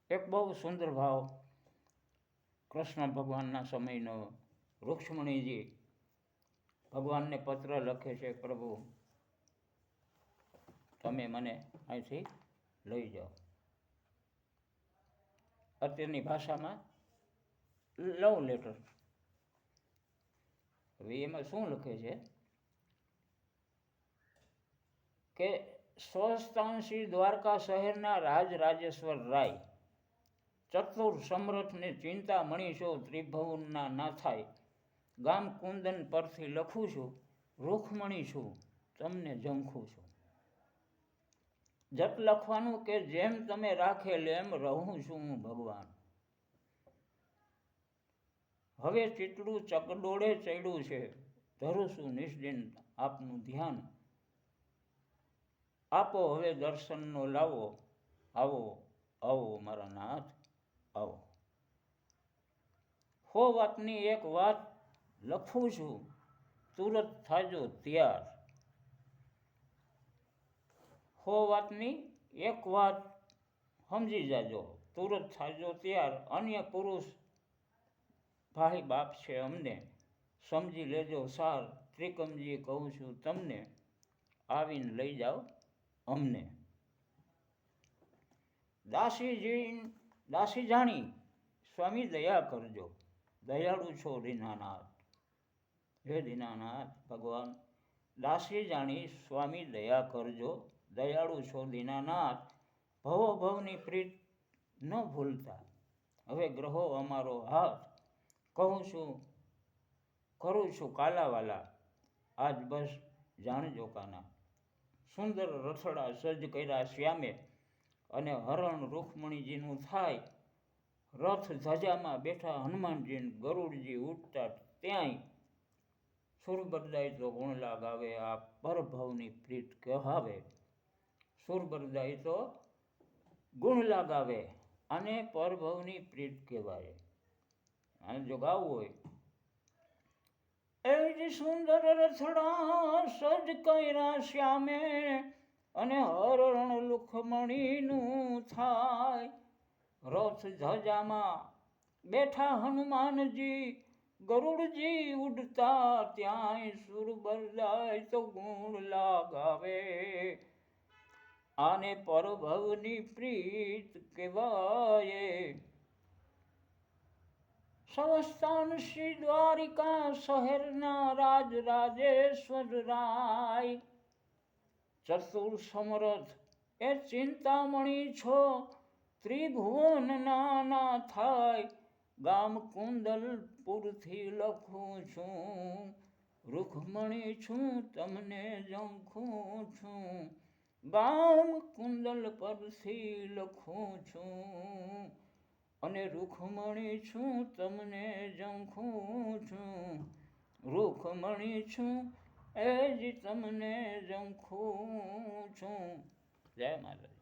એક બહુ સુંદર ભાવ કૃષ્ણ ભગવાનના સમયનો રૂક્ષ્મણીજી ભગવાનને પત્ર લખે છે, પ્રભુ તમે મને અહીંથી લઈ જાઓ. અત્યારની ભાષામાં લવ લેટર. હવે એમાં શું લખે છે કે સ્વસ્થાંશી દ્વારકા શહેરના રાજરાજેશ્વર રાય ચતુર સમરથને ચિંતા મણીશો ત્રિભુવનના ના થાય. ગામ કુંદન પરથી લખું છું, રૂખમણી છું, તમને ઝંખું છું. જત લખવાનું કે જેમ તમે રાખેલ એમ રહું છું હું ભગવાન. હવે ચિતડું ચકડોળે ચડ્યું છે, ધરું છું નિશ્ચિંત આપનું ધ્યાન. આપો હવે દર્શનનો લાવો, આવો આવો મારા નાથ આવો. હો વાતની એક વાત લખું છું, તુરત થાજો તૈયાર. હો વાતની એક વાત સમજી જાજો, તુરત થાજો તૈયાર. અન્ય પુરુષ ભાઈ બાપ છે અમને, સમજી લેજો સાર. ત્રિકમજી કહું છું તમને, આવીને લઈ જાઓ અમને. દાસી જાણી સ્વામી દયા કરજો, દયાળુ છો દીનાનાથ. હે દીનાનાથ ભગવાન, દાસી જાણી સ્વામી દયા કરજો, દયાળુ છો દીનાનાથ. ભવો ભવની પ્રીત ન ભૂલતા, હવે ગ્રહો અમારો હાથ. કહું છું કરું છું કાલાવાલા, આજ બસ જાણજો કાના. સુંદર રથડા સજ્જ કર્યા શ્યામે, અને હરણ રૂખમણીજીનું થાય. રથ ધજામાં બેઠા હનુમાનજી, ગરુડજી ઉઠતા ત્યાંય. સુરબરદાય તો ગુણલા ગાવે, આ પરભવની પ્રીત કહાવે. સુરબરદાય તો ગુણલા ગાવે, અને પરભવની પ્રીત કહેવાય. અને જો ગાવું હોય, એ સુંદર રથડા સજ કર્યા શ્યામે, અને હરણ લુખમણીનું થાય. રથ ધજામાં બેઠા હનુમાનજી, ગરુડજી ઉડતા ત્યાંય. સુરબરદાય તો ગુણ લાગાવે, આને પરભવની પ્રીત કહેવાય. સંસ્થાન શ્રી દ્વારિકા શહેરના રાજરાજેશ્વર રાય ચતુર સમરથ એ ચિંતામણી છો, ત્રિભુવન ના થાય. ગામ કુંદલપુરથી લખું છું, રૂખમણી છું, તમને ઝંખું છું. ગામ કુંદલ પરથી લખું છું, અને રૂખમણી છું, તમને ઝંખું છું. રૂખમણી છું, એ જ તમને ઝંખું છું. જય માતાજી.